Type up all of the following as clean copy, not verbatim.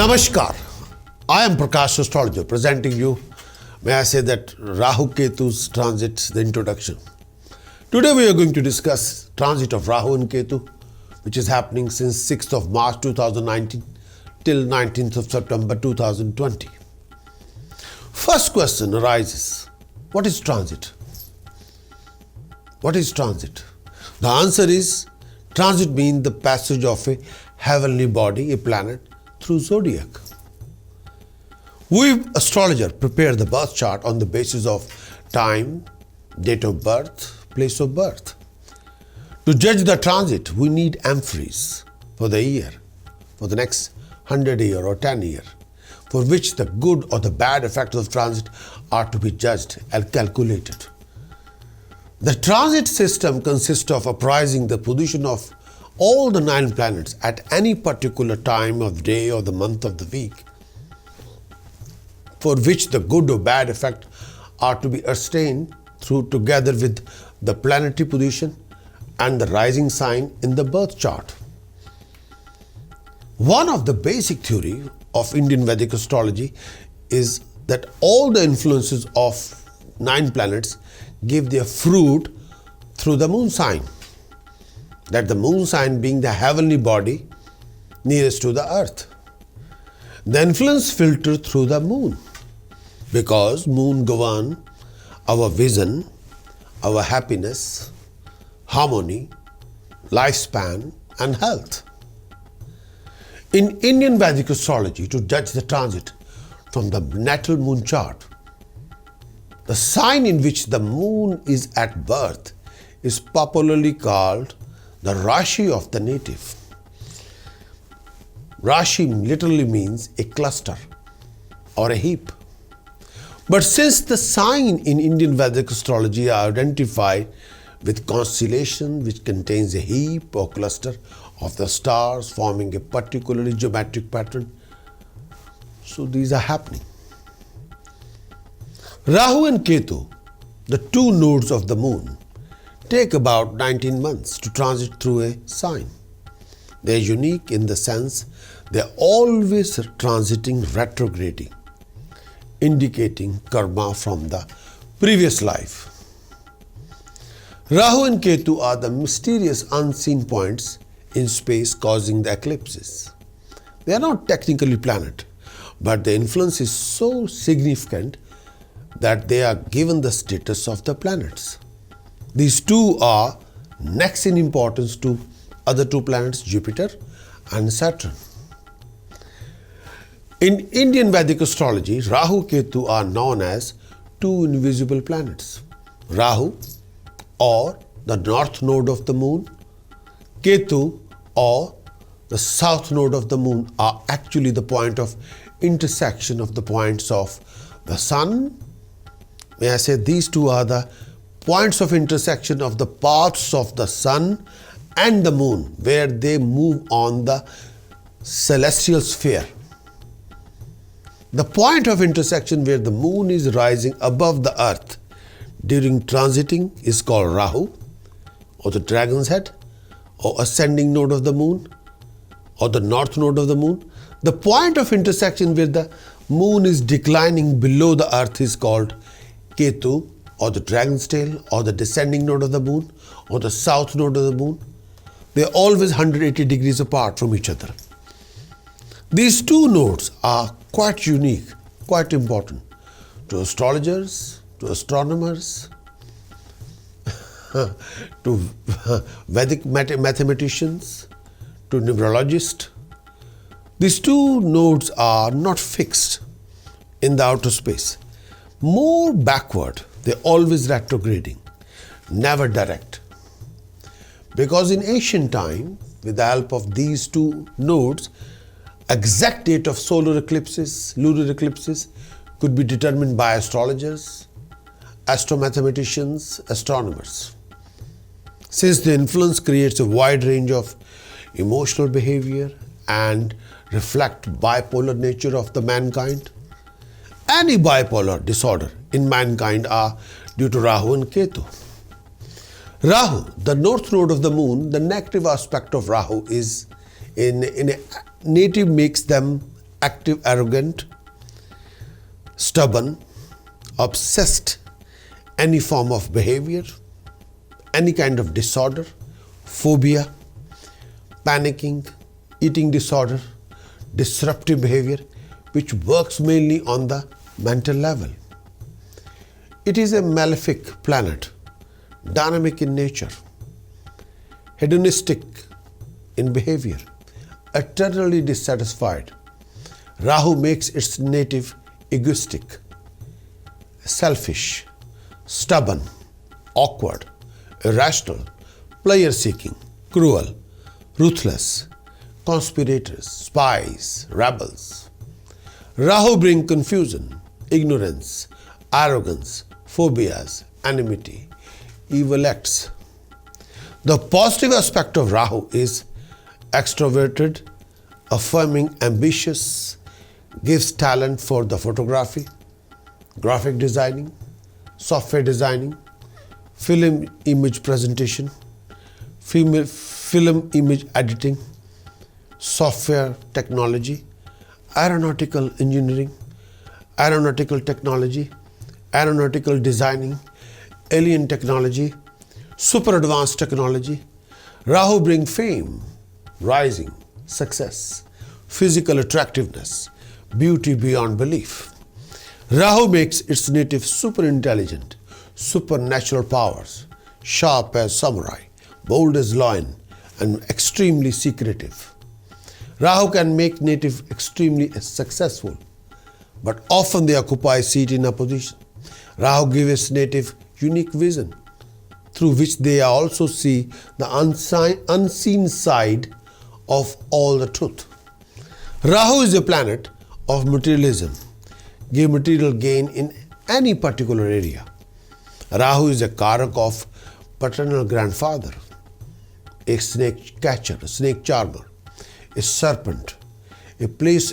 Namaskar. I am Prakash, Astrologer, presenting you, may I say that, Rahu Ketu's transit, the introduction. Today we are going to discuss transit of Rahu and Ketu, which is happening since 6th of March 2019 till 19th of September 2020. First question arises, what is transit? What is transit? The answer is, transit means the passage of a heavenly body, a planet, through zodiac. We, astrologer, prepare the birth chart on the basis of time, date of birth, place of birth. To judge the transit, we need amphories for the year, for the next 100 year or 10 year, for which the good or the bad effects of transit are to be judged and calculated. The transit system consists of apprising the position of all the 9 planets at any particular time of day or the month of the week, for which the good or bad effect are to be ascertained through together with the planetary position and the rising sign in the birth chart. One of the basic theory of Indian Vedic astrology is that all the influences of 9 planets give their fruit through the moon sign. That the moon sign being the heavenly body nearest to the earth. The influence filtered through the moon, because moon govern our vision, our happiness, harmony, lifespan and health. In Indian Vedic astrology, to judge the transit from the natal moon chart, the sign in which the moon is at birth is popularly called the Rashi of the native. Rashi literally means a cluster or a heap. But since the sign in Indian Vedic astrology are identified with constellation which contains a heap or cluster of the stars forming a particularly geometric pattern, so these are happening. Rahu and Ketu, the 2 nodes of the moon, take about 19 months to transit through a sign. They are unique in the sense they are always transiting retrograding, indicating karma from the previous life. Rahu and Ketu are the mysterious unseen points in space causing the eclipses. They are not technically planet, but the influence is so significant that they are given the status of the planets. These 2 are next in importance to other 2 planets, Jupiter and Saturn. In Indian Vedic astrology, Rahu Ketu are known as 2 invisible planets. Rahu, or the north node of the moon, Ketu, or the south node of the moon, are actually the point of intersection of the points of the sun. May I say these 2 are the points of intersection of the paths of the sun and the moon, where they move on the celestial sphere. The point of intersection where the moon is rising above the earth during transiting is called Rahu, or the dragon's head, or ascending node of the moon, or the north node of the moon. The point of intersection where the moon is declining below the earth is called Ketu, or the dragon's tail, or the descending node of the moon, or the south node of the moon. They are always 180 degrees apart from each other. These 2 nodes are quite unique, quite important to astrologers, to astronomers, to Vedic mathematicians, to numerologists. These 2 nodes are not fixed in the outer space. More backward, they're always retrograding, never direct. Because in ancient time, with the help of these 2 nodes, exact date of solar eclipses, lunar eclipses could be determined by astrologers, astromathematicians, astronomers. Since the influence creates a wide range of emotional behavior and reflect bipolar nature of the mankind, any bipolar disorder in mankind are due to Rahu and Ketu. Rahu, the north node of the moon, the negative aspect of Rahu is in a native makes them active, arrogant, stubborn, obsessed, any form of behavior, any kind of disorder, phobia, panicking, eating disorder, disruptive behavior, which works mainly on the mental level. It is a malefic planet, dynamic in nature, hedonistic in behavior, eternally dissatisfied. Rahu makes its native egoistic, selfish, stubborn, awkward, irrational, pleasure-seeking, cruel, ruthless, conspirators, spies, rebels. Rahu brings confusion, ignorance, arrogance, phobias, enmity, evil acts. The positive aspect of Rahu is extroverted, affirming, ambitious, gives talent for the photography, graphic designing, software designing, film image presentation, film image editing, software technology, aeronautical engineering, aeronautical technology, aeronautical designing, alien technology, super advanced technology. Rahu brings fame, rising, success, physical attractiveness, beauty beyond belief. Rahu makes its native super intelligent, supernatural powers, sharp as samurai, bold as lion, and extremely secretive. Rahu can make native extremely successful, but often they occupy seat in opposition. Rahu gives native unique vision, through which they also see the unseen side of all the truth. Rahu is a planet of materialism, give material gain in any particular area. Rahu is a karak of paternal grandfather, a snake catcher, a snake charmer, a serpent, a place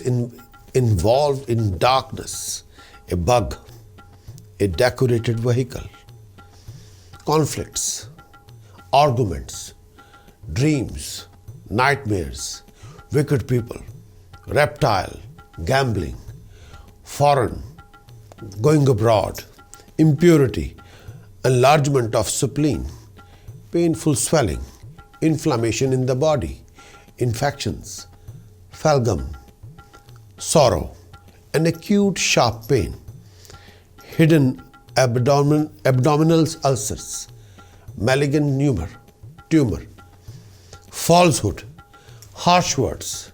involved in darkness, a bug, a decorated vehicle, conflicts, arguments, dreams, nightmares, wicked people, reptile, gambling, foreign, going abroad, impurity, enlargement of spleen, painful swelling, inflammation in the body, infections, phalgam, sorrow, an acute sharp pain, hidden abdominal ulcers, malignant tumor, falsehood, harsh words,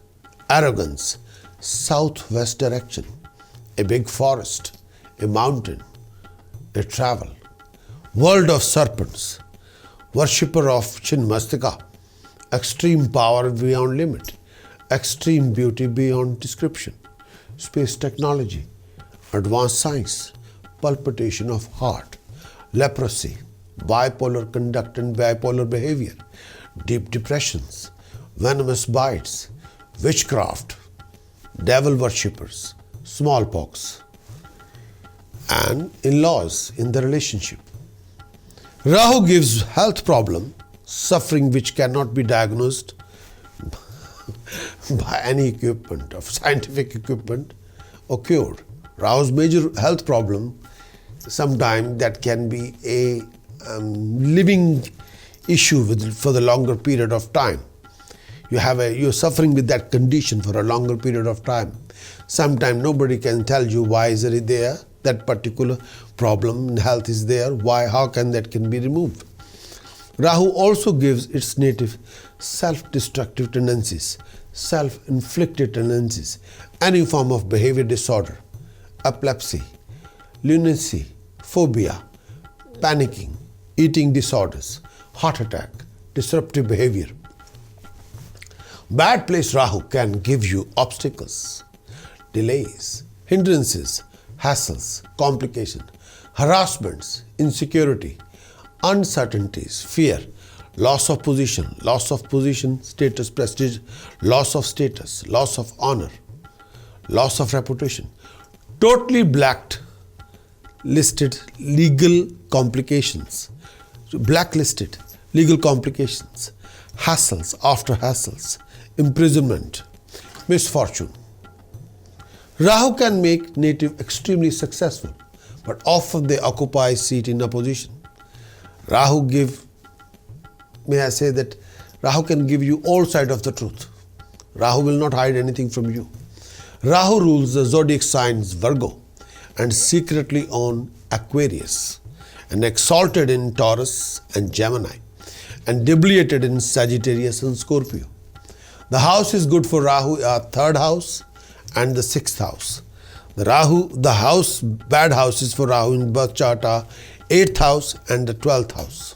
arrogance, southwest direction, a big forest, a mountain, a travel, world of serpents, worshipper of Chinmastika, extreme power beyond limit, extreme beauty beyond description, space technology, advanced science, palpitation of heart, leprosy, bipolar conduct and bipolar behavior, deep depressions, venomous bites, witchcraft, devil worshippers, smallpox, and in-laws in the relationship. Rahu gives health problem, suffering which cannot be diagnosed by any equipment of scientific equipment or cured. Rahu's major health problem, sometimes that can be a living issue for the longer period of time. You're suffering with that condition for a longer period of time. Sometimes nobody can tell you why is it there, that particular problem in health is there, how can that be removed. Rahu also gives its native self-destructive tendencies, self-inflicted tendencies, any form of behavior disorder, epilepsy, lunacy, phobia, panicking, eating disorders, heart attack, disruptive behavior. Bad place Rahu can give you obstacles, delays, hindrances, hassles, complications, harassments, insecurity, uncertainties, fear, loss of position, status, prestige, loss of status, loss of honor, loss of reputation, totally listed legal complications, blacklisted legal complications, hassles after hassles, imprisonment, misfortune. Rahu can make native extremely successful, but often they occupy seat in opposition. Rahu can give you all sides of the truth. Rahu will not hide anything from you. Rahu rules the zodiac signs Virgo and secretly on Aquarius, and exalted in Taurus and Gemini, and debilitated in Sagittarius and Scorpio. The house is good for Rahu are third house and the sixth house. Bad houses for Rahu in birth chart are 8th house and the 12th house.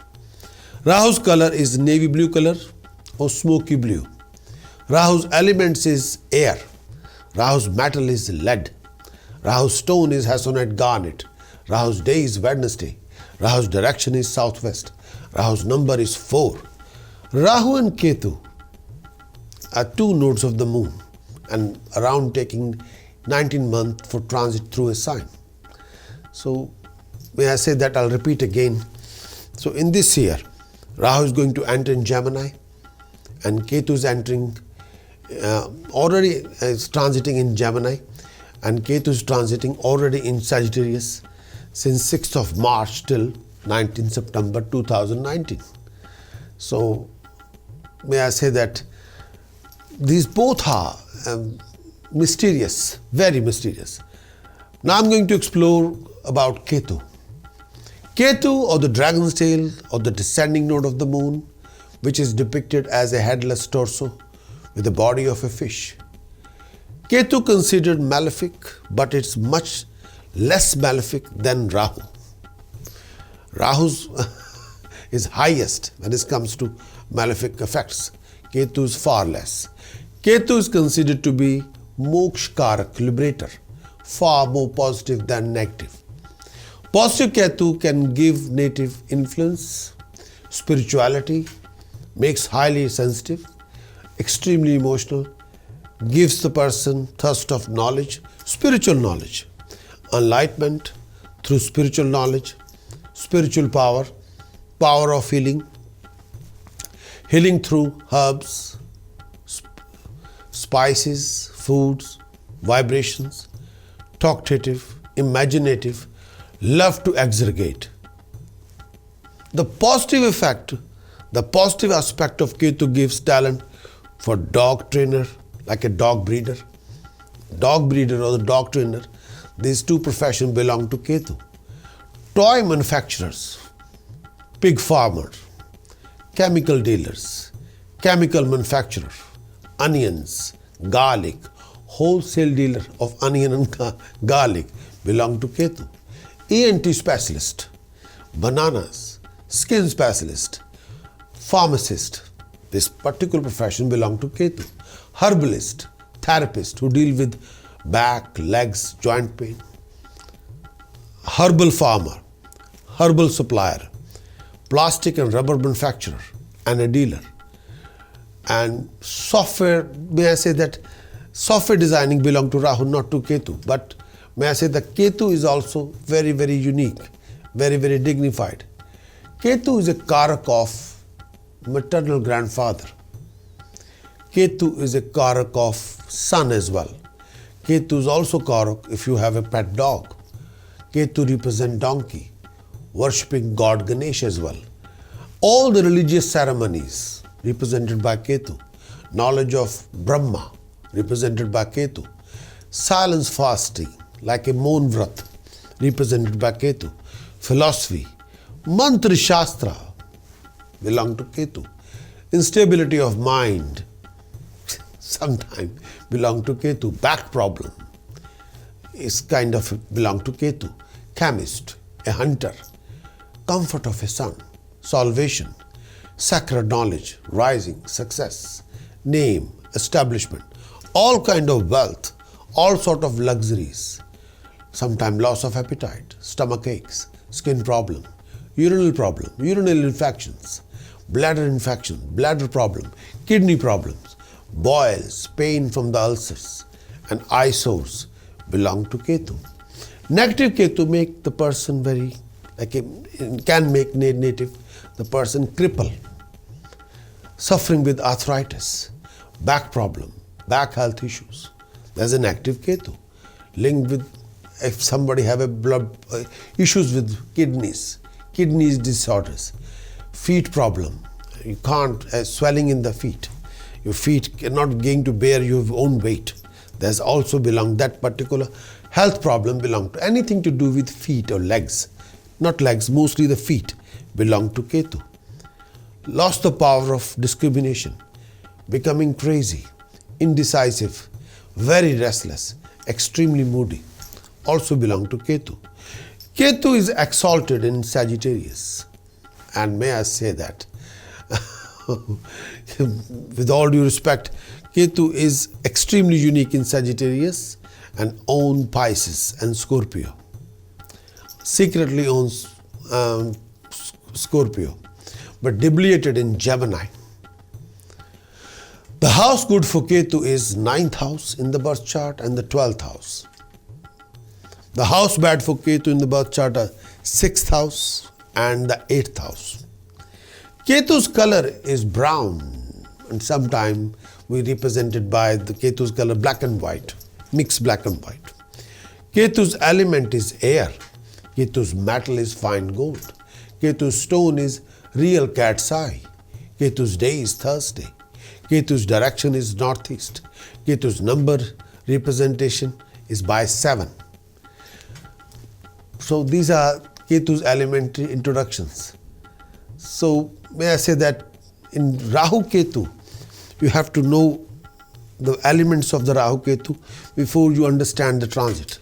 Rahu's color is navy blue color or smoky blue. Rahu's elements is air. Rahu's metal is lead. Rahu's stone is Hassonite garnet. Rahu's day is Wednesday. Rahu's direction is southwest. Rahu's number is 4. Rahu and Ketu are two nodes of the moon and around taking 19 months for transit through a sign. So may I say that I'll repeat again. So in this year, Rahu is going to enter in Gemini and Ketu is entering, already is transiting in Gemini, and Ketu is transiting already in Sagittarius since 6th of March till 19th September 2019. So may I say that these both are mysterious, very mysterious. Now I'm going to explore about Ketu. Ketu, or the dragon's tail, or the descending node of the moon, which is depicted as a headless torso with the body of a fish. Ketu considered malefic, but it's much less malefic than Rahu. Rahu's is highest when it comes to malefic effects. Ketu is far less. Ketu is considered to be mokshkarak, liberator, far more positive than negative. Positive Ketu can give native influence, spirituality, makes highly sensitive, extremely emotional, gives the person thirst of knowledge, spiritual knowledge, enlightenment through spiritual knowledge, spiritual power, power of healing, healing through herbs, spices, foods, vibrations, talkative, imaginative, love to exaggerate. The positive effect, the positive aspect of Ketu gives talent for dog trainer, like a dog breeder or the dog trainer. These two professions belong to Ketu. Toy manufacturers, pig farmers, chemical dealers, chemical manufacturer, onions, garlic, wholesale dealer of onion and garlic belong to Ketu. ENT specialist, bananas, skin specialist, pharmacist, this particular profession belong to Ketu. Herbalist, therapist who deal with back, legs, joint pain. Herbal farmer, herbal supplier, plastic and rubber manufacturer, and a dealer. And software, may I say that software designing belong to Rahu, not to Ketu. But may I say that Ketu is also very, very unique, very, very dignified. Ketu is a karak of maternal grandfather. Ketu is a karak of son as well. Ketu is also karak if you have a pet dog. Ketu represents donkey, worshipping God Ganesh as well. All the religious ceremonies represented by Ketu. Knowledge of Brahma represented by Ketu. Silence fasting like a Moon Vrat represented by Ketu. Philosophy, Mantra Shastra belong to Ketu. Instability of mind sometimes belong to Ketu. Back problem is kind of belong to Ketu. Chemist, a hunter, comfort of a son, salvation, sacred knowledge, rising, success, name, establishment, all kind of wealth, all sort of luxuries, sometimes loss of appetite, stomach aches, skin problem, urinary infections, bladder problem, kidney problems, boils, pain from the ulcers, and eye sores belong to Ketu. Negative Ketu make the person can make native the person cripple, suffering with arthritis, back problem, back health issues. There's an active Ketu. linked with, if somebody have a blood issues with kidneys disorders, feet problem, you can't, swelling in the feet, your feet are not going to bear your own weight. There's also that particular health problem belong to anything to do with feet or legs. Not legs, mostly the feet belong to Ketu. Lost the power of discrimination, becoming crazy, indecisive, very restless, extremely moody, also belong to Ketu. Ketu is exalted in Sagittarius, and may I say that with all due respect, Ketu is extremely unique in Sagittarius and owns Pisces and Scorpio. Secretly owns Scorpio, but debilitated in Gemini. The house good for Ketu is 9th house in the birth chart and the 12th house. The house bad for Ketu in the birth chart are 6th house and the 8th house. Ketu's color is brown, and sometimes we represent it by the Ketu's color black and white, mixed black and white. Ketu's element is air. Ketu's metal is fine gold. Ketu's stone is real cat's eye. Ketu's day is Thursday. Ketu's direction is northeast. Ketu's number representation is by 7. So these are Ketu's elementary introductions. So may I say that in Rahu Ketu, you have to know the elements of the Rahu Ketu before you understand the transit.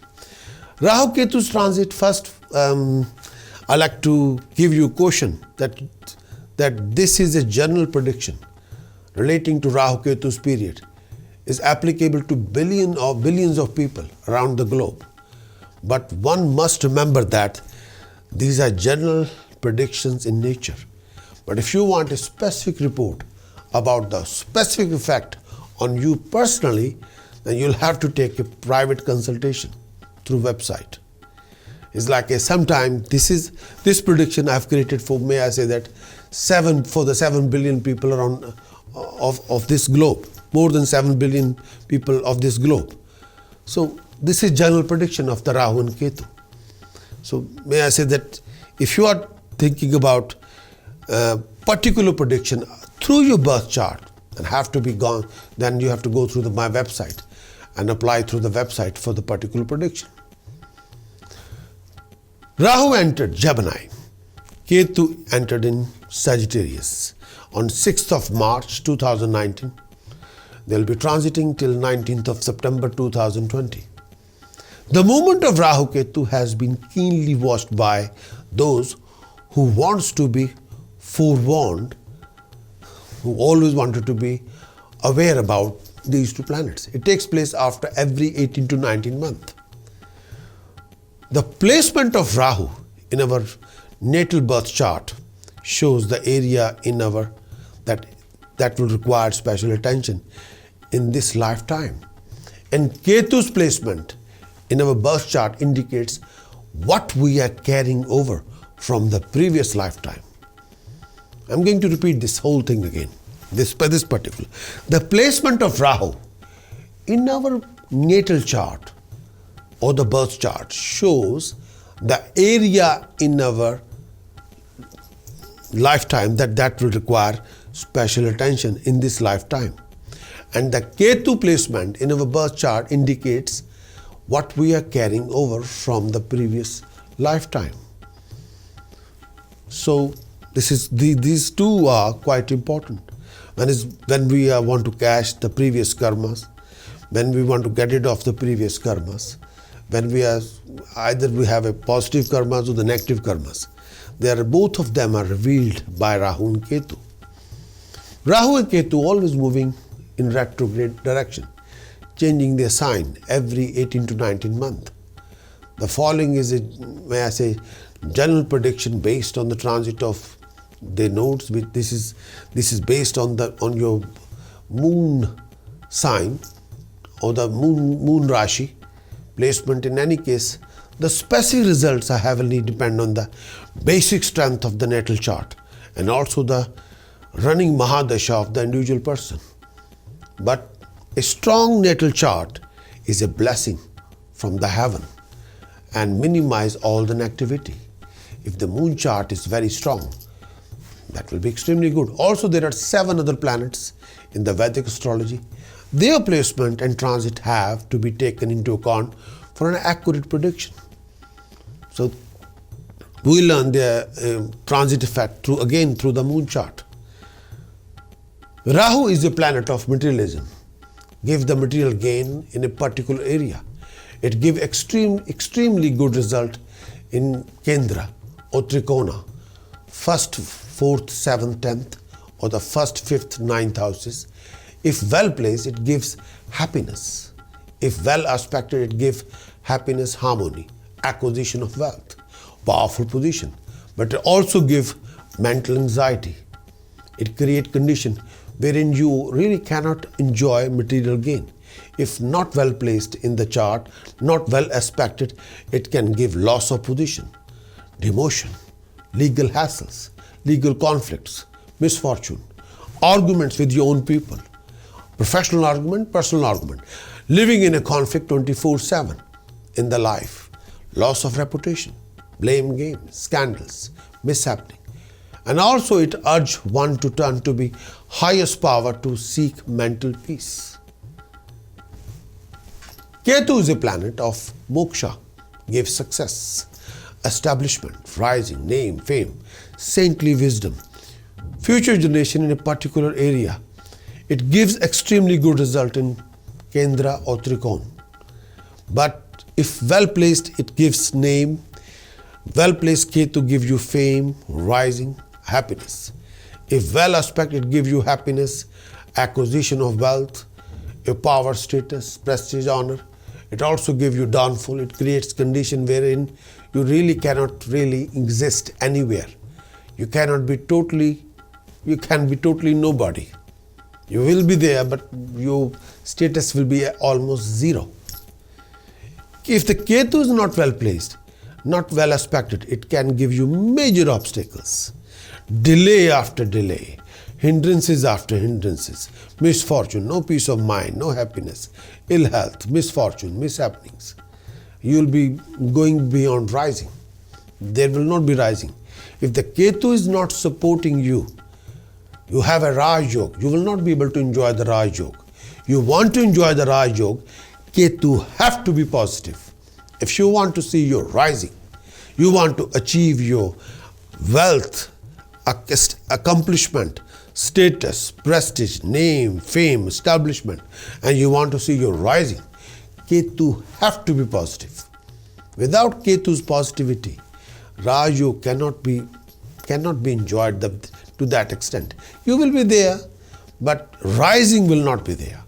Rahu Ketu's transit, first I like to give you a caution that this is a general prediction relating to Rahu Ketu's period, is applicable to billions of people around the globe. But one must remember that these are general predictions in nature. But if you want a specific report about the specific effect on you personally, then you'll have to take a private consultation through website. It's like this prediction I've created for, may I say that, 7 billion people around of this globe, more than 7 billion people of this globe. So this is general prediction of the Rahu and Ketu. So may I say that if you are thinking about particular prediction through your birth chart and have to be gone, then you have to go through my website and apply through the website for the particular prediction. Rahu entered Gemini. Ketu entered in Sagittarius on 6th of March 2019. They'll be transiting till 19th of September 2020. The movement of Rahu Ketu has been keenly watched by those who wants to be forewarned, who always wanted to be aware about these two planets. It takes place after every 18 to 19 months. The placement of Rahu in our natal birth chart shows the area in our that will require special attention in this lifetime. And Ketu's placement in our birth chart indicates what we are carrying over from the previous lifetime. I'm going to repeat this whole thing again, this particular. The placement of Rahu in our natal chart or the birth chart shows the area in our lifetime that will require special attention in this lifetime. And the Ketu placement in our birth chart indicates what we are carrying over from the previous lifetime. So these two are quite important. When we want to cash the previous karmas, when we want to get rid of the previous karmas, when we have a positive karmas or the negative karmas, both of them are revealed by Rahu and Ketu. Rahu and Ketu always moving in retrograde direction, changing their sign every 18 to 19 months. The following is may I say, general prediction based on the transit of the nodes. This is based on your moon sign or the moon Rashi placement. In any case, the specific results are heavily depend on the basic strength of the natal chart and also the running Mahadasha of the individual person. But a strong natal chart is a blessing from the heaven and minimize all the negativity. If the moon chart is very strong, that will be extremely good. Also, there are 7 other planets in the Vedic astrology. Their placement and transit have to be taken into account for an accurate prediction. So, we learn the transit effect through the moon chart. Rahu is a planet of materialism, gives the material gain in a particular area. It gives extremely good result in Kendra or Trikona, 1st, 4th, 7th, 10th, or the 1st, 5th, 9th houses. If well placed, it gives happiness. If well aspected, it gives happiness, harmony, acquisition of wealth, powerful position. But it also gives mental anxiety. It creates condition wherein you really cannot enjoy material gain. If not well placed in the chart, not well aspected, it can give loss of position, demotion, legal hassles, legal conflicts, misfortune, arguments with your own people, professional argument, personal argument, living in a conflict 24/7 in the life, loss of reputation, blame game, scandals, mishappening. And also it urges one to turn to the highest power to seek mental peace. Ketu is a planet of moksha, gives success, establishment, rising, name, fame, saintly wisdom, future generation in a particular area. It gives extremely good result in Kendra or Trikona. But if well placed, it gives name. Well placed Ketu gives you fame, rising, happiness. If well aspected, it gives you happiness, acquisition of wealth, a power, status, prestige, honor. It also gives you downfall. It creates condition wherein you really cannot really exist anywhere. You can be totally nobody. You will be there, but your status will be almost zero. If the Ketu is not well placed, not well aspected, it can give you major obstacles, delay after delay, hindrances after hindrances, misfortune, no peace of mind, no happiness, ill health, misfortune, mishappenings. You will be going beyond rising. There will not be rising. If the Ketu is not supporting you, you have a Raj Yoga, you will not be able to enjoy the Raj Yoga. You want to enjoy the Raj Yoga, Ketu have to be positive. If you want to see your rising, you want to achieve your wealth, accomplishment, status, prestige, name, fame, establishment, and you want to see your rising, Ketu have to be positive. Without Ketu's positivity, Raj Yoga cannot be enjoyed to that extent. You will be there, but rising will not be there.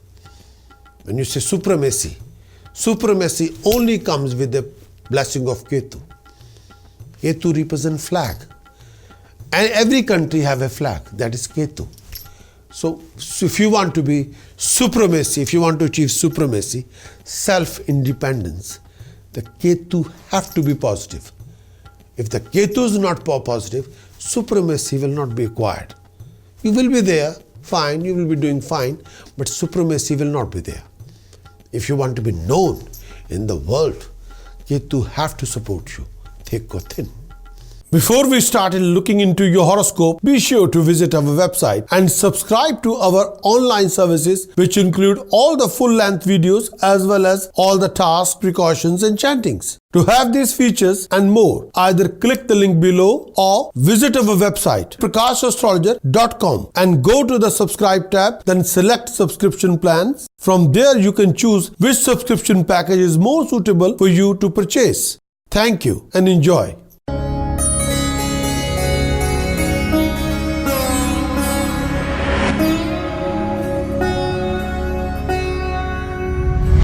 When you say supremacy only comes with the blessing of Ketu. Ketu represents flag. And every country have a flag, that is Ketu. So if you want to be supremacy, if you want to achieve supremacy, self-independence, the Ketu have to be positive. If the Ketu is not positive, supremacy will not be acquired. You will be there, fine, you will be doing fine, but supremacy will not be there. If you want to be known in the world, Ketu have to support you, thick or thin. Before we started looking into your horoscope, be sure to visit our website and subscribe to our online services, which include all the full-length videos as well as all the tasks, precautions and chantings. To have these features and more, either click the link below or visit our website prakashastrologer.com and go to the subscribe tab, then select subscription plans. From there you can choose which subscription package is more suitable for you to purchase. Thank you and enjoy.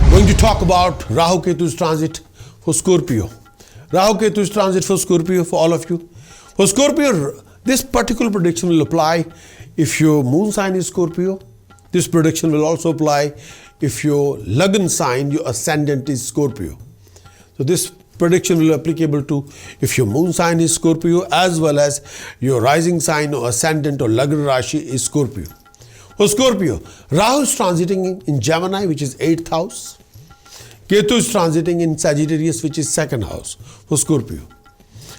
Going to talk about Rahu Ketu's transit for Scorpio. Rahu Ketu's transit for Scorpio for all of you. For Scorpio, this particular prediction will apply if your moon sign is Scorpio. This prediction will also apply if your Lagna sign, your ascendant is Scorpio. So this prediction will be applicable to if your moon sign is Scorpio as well as your rising sign or ascendant or Lagna Rashi is Scorpio. For Scorpio, Rahu is transiting in Gemini, which is 8th house. Ketu is transiting in Sagittarius, which is second house for Scorpio,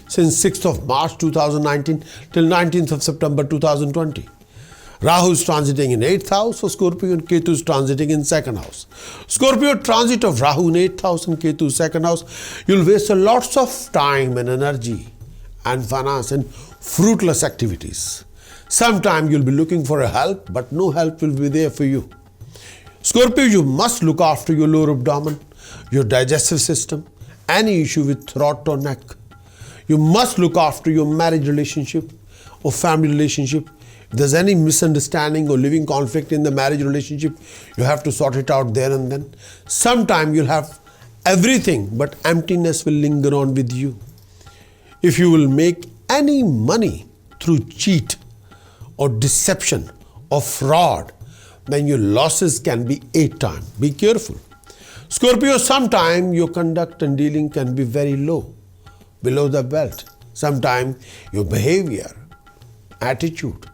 since 6th of March 2019 till 19th of September 2020. Rahu is transiting in 8th house for Scorpio and Ketu is transiting in second house. Scorpio transit of Rahu in 8th house and Ketu second house, you'll waste a lots of time and energy and finance in fruitless activities. Sometime you'll be looking for a help, but no help will be there for you. Scorpio, you must look after your lower abdomen, your digestive system, any issue with throat or neck. You must look after your marriage relationship or family relationship. If there's any misunderstanding or living conflict in the marriage relationship, you have to sort it out there and then. Sometime you'll have everything, but emptiness will linger on with you. If you will make any money through cheat or deception or fraud, then your losses can be 8 times. Be careful. Scorpio, sometime your conduct and dealing can be very low, below the belt. Sometime your behavior, attitude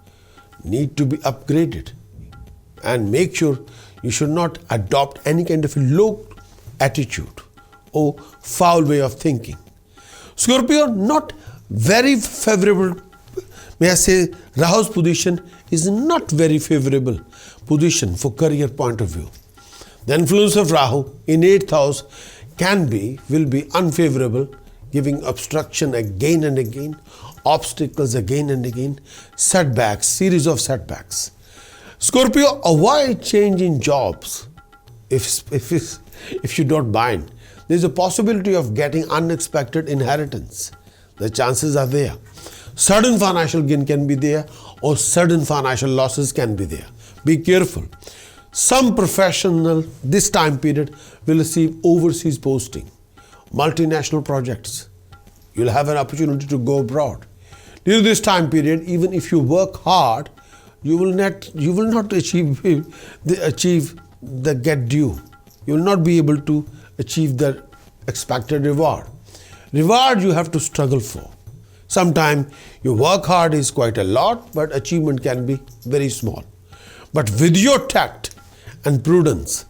need to be upgraded, and make sure you should not adopt any kind of a low attitude or foul way of thinking. Scorpio, not very favorable. May I say, Rahu's position is not very favorable position for career point of view. The influence of Rahu in 8th house will be unfavorable, giving obstruction again and again, obstacles again and again, setbacks, series of setbacks. Scorpio, avoid change in jobs if you don't mind. There is a possibility of getting unexpected inheritance. The chances are there. Sudden financial gain can be there, or sudden financial losses can be there. Be careful. Some professional this time period will receive overseas posting, multinational projects. You'll have an opportunity to go abroad. During this time period, even if you work hard, you will not achieve the get due. You will not be able to achieve the expected reward. Reward you have to struggle for. Sometimes you work hard is quite a lot, but achievement can be very small. But with your tact and prudence,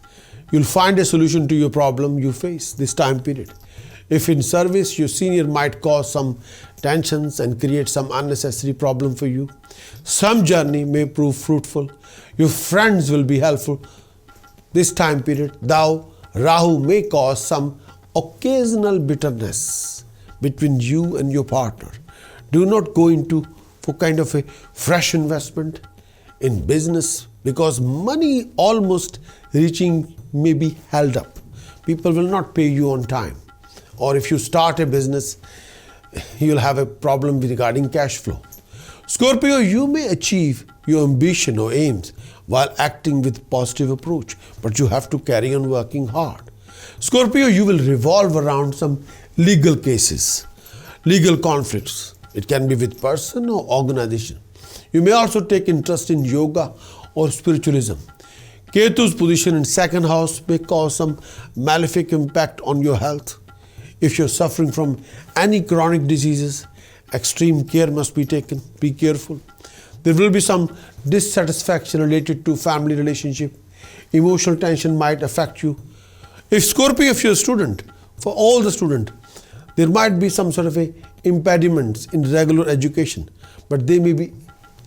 you'll find a solution to your problem you face this time period. If in service, your senior might cause some tensions and create some unnecessary problem for you. Some journey may prove fruitful. Your friends will be helpful this time period. Thou, Rahu may cause some occasional bitterness between you and your partner. Do not go into for kind of a fresh investment in business, because money almost reaching may be held up. People will not pay you on time. Or if you start a business, you'll have a problem regarding cash flow. Scorpio, you may achieve your ambition or aims while acting with positive approach, but you have to carry on working hard. Scorpio, you will revolve around some legal cases, legal conflicts. It can be with person or organization. You may also take interest in yoga or spiritualism. Ketu's position in second house may cause some malefic impact on your health. If you're suffering from any chronic diseases, extreme care must be taken. Be careful. There will be some dissatisfaction related to family relationship. Emotional tension might affect you. If Scorpio, if you're a student, for all the students, there might be some sort of a impediments in regular education, but they may be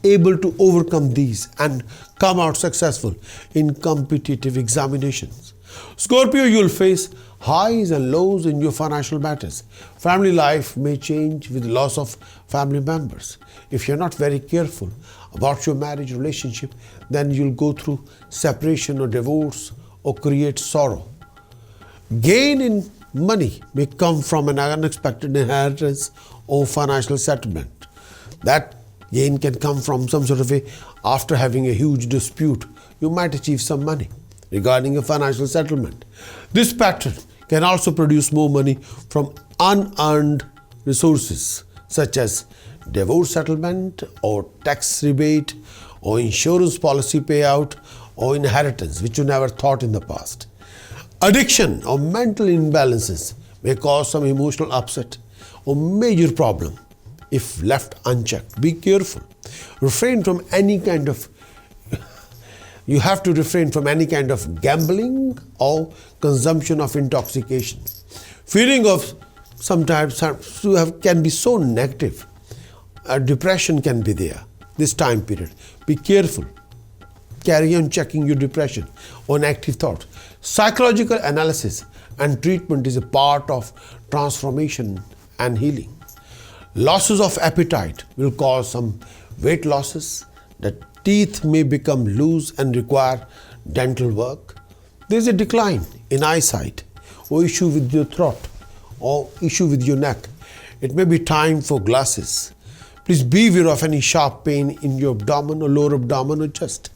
able to overcome these and come out successful in competitive examinations. Scorpio, you'll face highs and lows in your financial matters. Family life may change with loss of family members. If you're not very careful about your marriage relationship, then you'll go through separation or divorce or create sorrow. Gain in money may come from an unexpected inheritance or financial settlement. That gain can come from some sort of after having a huge dispute, you might achieve some money regarding a financial settlement. This pattern can also produce more money from unearned resources such as divorce settlement or tax rebate or insurance policy payout or inheritance which you never thought in the past. Addiction or mental imbalances may cause some emotional upset or major problem if left unchecked. Be careful. Refrain from any kind of You have to refrain from any kind of gambling or consumption of intoxication. Feeling of sometimes can be so negative. Depression can be there this time period. Be careful. Carry on checking your depression or negative thoughts. Psychological analysis and treatment is a part of transformation and healing. Losses of appetite will cause some weight losses. The teeth may become loose and require dental work. There is a decline in eyesight or issue with your throat or issue with your neck. It may be time for glasses. Please beware of any sharp pain in your abdomen or lower abdomen or chest.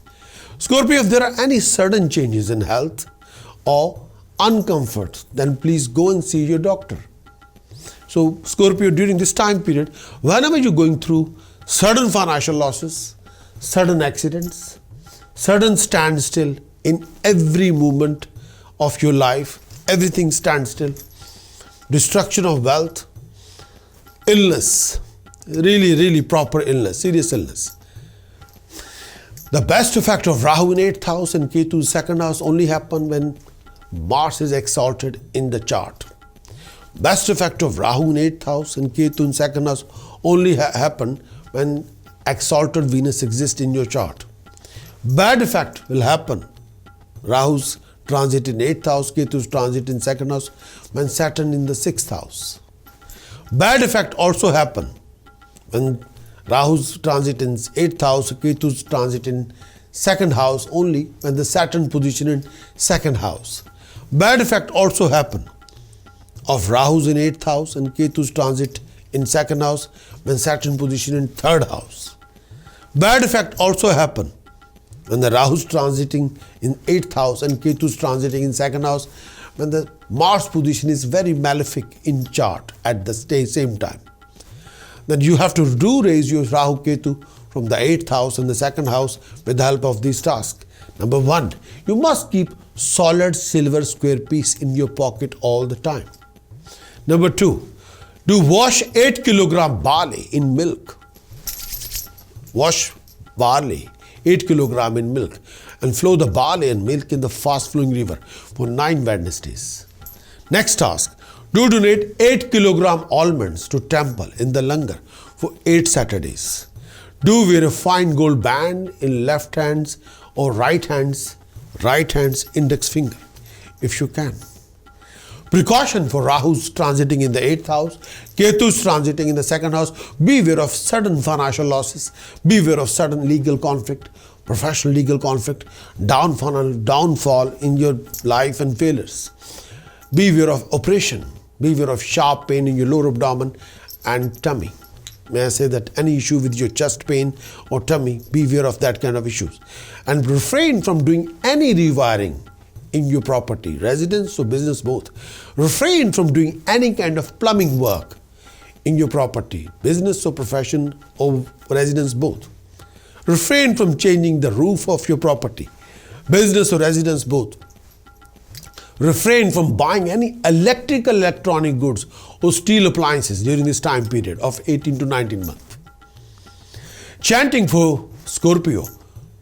Scorpio, if there are any sudden changes in health or uncomfort, then please go and see your doctor. So Scorpio, during this time period, whenever you're going through sudden financial losses, sudden accidents, sudden standstill in every moment of your life, everything stands still, destruction of wealth, illness, really proper illness, serious illness. The best effect of Rahu in 8th house and Ketu 2nd house only happen when Mars is exalted in the chart. Best effect of Rahu in 8th house and Ketu in 2nd house only happen when exalted Venus exists in your chart. Bad effect will happen. Rahu's transit in 8th house, Ketu's transit in 2nd house, when Saturn in the 6th house. Bad effect also happen when Rahu's transit in 8th house, Ketu's transit in 2nd house only when the Saturn position in 2nd house. Bad effect also happen of Rahu's in 8th house and Ketu's transit in 2nd house when Saturn position in 3rd house. Bad effect also happen when the Rahu's transiting in 8th house and Ketu's transiting in 2nd house when the Mars position is very malefic in chart at the same time. Then you have to raise your Rahu Ketu from the 8th house and the 2nd house with the help of these tasks. Number 1, you must keep solid silver square piece in your pocket all the time. Number 2, do wash 8 kilogram barley in milk. Wash barley 8 kilogram in milk and flow the barley and milk in the fast flowing river for 9 Wednesdays. Next task, do donate 8 kilogram almonds to temple in the Langar for 8 Saturdays. Do wear a fine gold band in left hands or right hand's index finger if you can. Precaution for Rahu's transiting in the 8th house, Ketu's transiting in the 2nd house. Beware of sudden financial losses. Beware of sudden legal conflict, professional legal conflict, downfall in your life and failures. Beware of oppression. Beware of sharp pain in your lower abdomen and tummy. May I say that any issue with your chest pain or tummy, beware of that kind of issues. And refrain from doing any rewiring in your property, residence or business both. Refrain from doing any kind of plumbing work in your property, business or profession or residence both. Refrain from changing the roof of your property, business or residence both. Refrain from buying any electronic goods or steel appliances during this time period of 18 to 19 months. Chanting for Scorpio,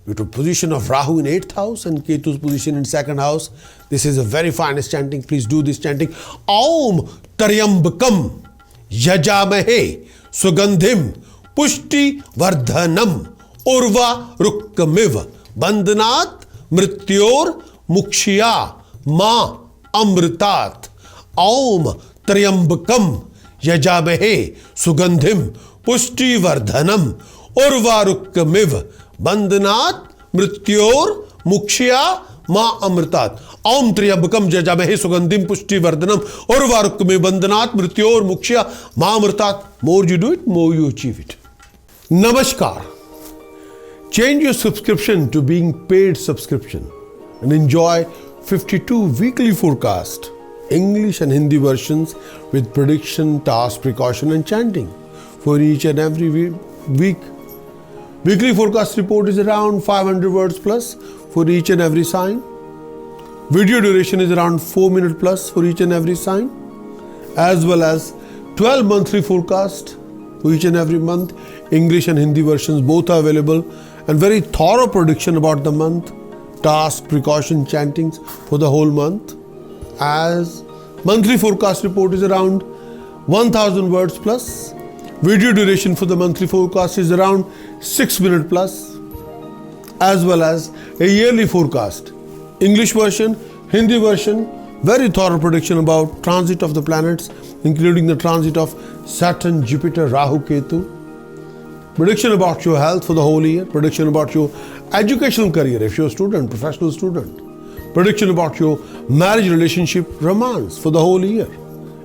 due to position of Rahu in 8th house and Ketu's position in 2nd house, this is a very finest chanting. Please do this chanting. Aum Taryambakam Yajamahe Sugandhim Pushti Vardhanam Urva Rukkamiv Bandhanat Mrityor Mukshya Ma Amritat. Aum Taryambakam Yajamahe Sugandhim Pushti Vardhanam Urvarukkamiv Bandhanat Mrityor Mukshya Ma Amritat. Aum Taryambakam Yajamahe Sugandhim Pushti Vardhanam Urvarukkamiv Bandhanat Mrityor Mukshya Ma Amritat. More you do it, more you achieve it. Namaskar. Change your subscription to being paid subscription and enjoy 52 weekly forecast, English and Hindi versions with prediction, task, precaution and chanting for each and every week. Weekly forecast report is around 500 words plus for each and every sign. Video duration is around 4 minutes plus for each and every sign, as well as 12 monthly forecast for each and every month. English and Hindi versions both are available, and very thorough prediction about the month task, precaution, chantings for the whole month. As monthly forecast report is around 1000 words plus. Video duration for the monthly forecast is around 6 minutes plus. As well as a yearly forecast. English version, Hindi version, very thorough prediction about transit of the planets, including the transit of Saturn, Jupiter, Rahu, Ketu. Prediction about your health for the whole year. Prediction about your educational career if you're a student, professional student. Prediction about your marriage, relationship, romance for the whole year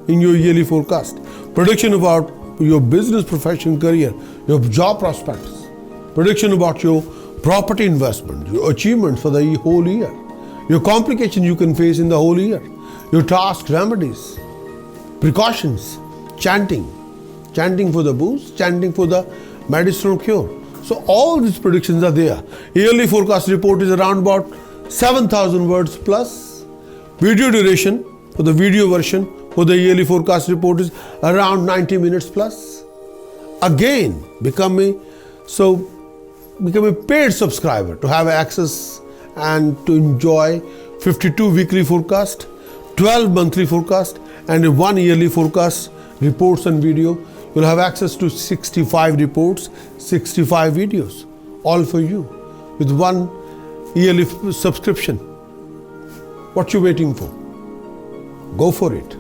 in your yearly forecast. Prediction about your business, profession, career, your job prospects. Prediction about your property investment, your achievements for the whole year. Your complications you can face in the whole year. Your tasks, remedies, precautions, chanting for the boost, chanting for the medicinal cure. So all these predictions are there. Yearly forecast report is around about 7,000 words plus. Video duration for the video version for the yearly forecast report is around 90 minutes plus. Again, become a paid subscriber to have access and to enjoy 52 weekly forecast, 12 monthly forecast, and 1 yearly forecast reports and video. You'll have access to 65 reports, 65 videos, all for you with 1 yearly subscription. What you waiting for? Go for it.